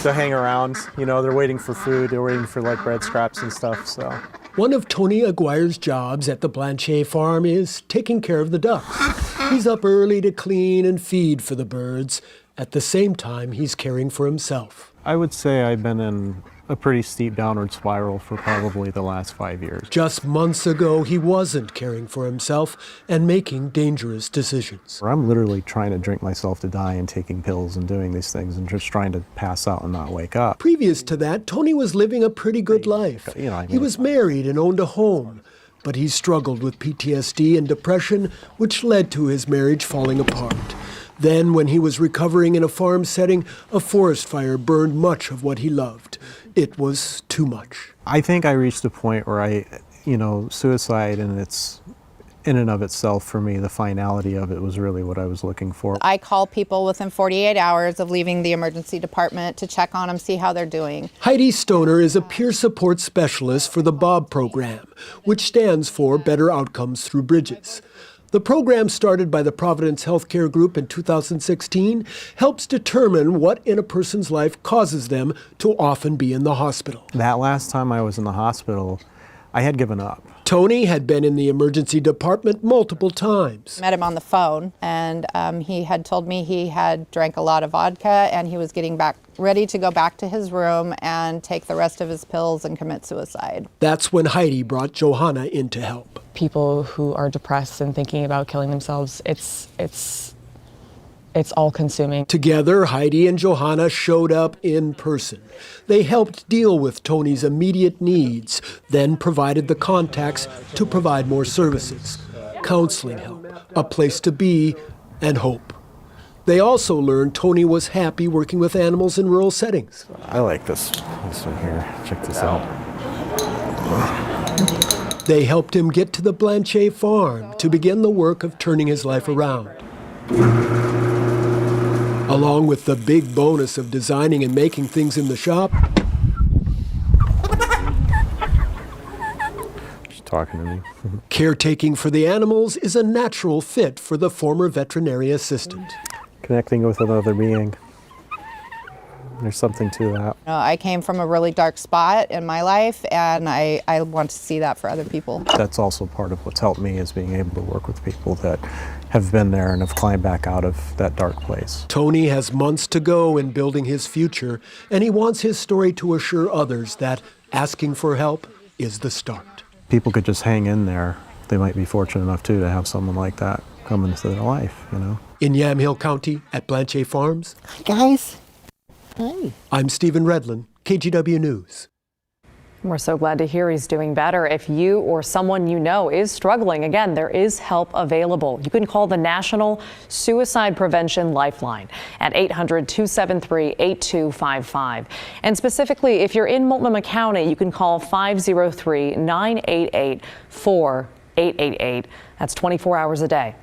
to hang around. You know, they're waiting for food. They're waiting for like bread scraps and stuff. So one of Tony Aguirre's jobs at the Blanchet farm is taking care of the ducks. He's up early to clean and feed for the birds. At the same time, he's caring for himself. I would say I've been in a pretty steep downward spiral for probably the last 5 years. Just months ago, he wasn't caring for himself and making dangerous decisions. I'm literally trying to drink myself to die and taking pills and doing these things and just trying to pass out and not wake up. Previous to that, Tony was living a pretty good life. He was married and owned a home, but he struggled with PTSD and depression, which led to his marriage falling apart. Then, when he was recovering in a farm setting, a forest fire burned much of what he loved. It was too much. I think I reached a point where suicide in and of itself, for me, the finality of it was really what I was looking for. I call people within 48 hours of leaving the emergency department to check on them, see how they're doing. Heidi Stoner is a peer support specialist for the BOB program, which stands for Better Outcomes Through Bridges. The program, started by the Providence Healthcare Group in 2016, helps determine what in a person's life causes them to often be in the hospital. That last time I was in the hospital, I had given up. Tony had been in the emergency department multiple times. Met him on the phone, and he had told me he had drank a lot of vodka and he was getting ready to go back to his room and take the rest of his pills and commit suicide. That's when Heidi brought Johanna in to help. People who are depressed and thinking about killing themselves, it's all-consuming. Together, Heidi and Johanna showed up in person. They helped deal with Tony's immediate needs, then provided the contacts to provide more services, counseling help, a place to be, and hope. They also learned Tony was happy working with animals in rural settings. I like this one here. Check this out. They helped him get to the Blanchet farm to begin the work of turning his life around. Along with the big bonus of designing and making things in the shop. She's talking to me. Caretaking for the animals is a natural fit for the former veterinary assistant. Connecting with another being. There's something to that. I came from a really dark spot in my life, and I want to see that for other people. That's also part of what's helped me, is being able to work with people that have been there and have climbed back out of that dark place. Tony has months to go in building his future, and he wants his story to assure others that asking for help is the start. People could just hang in there. They might be fortunate enough, too, to have someone like that come into their life, you know. In Yamhill County at Blanchet Farms. Hi, guys. Hi. I'm Stephen Redlin, KGW News. We're so glad to hear he's doing better. If you or someone you know is struggling, again, there is help available. You can call the National Suicide Prevention Lifeline at 800-273-8255. And specifically, if you're in Multnomah County, you can call 503-988-4888. That's 24 hours a day.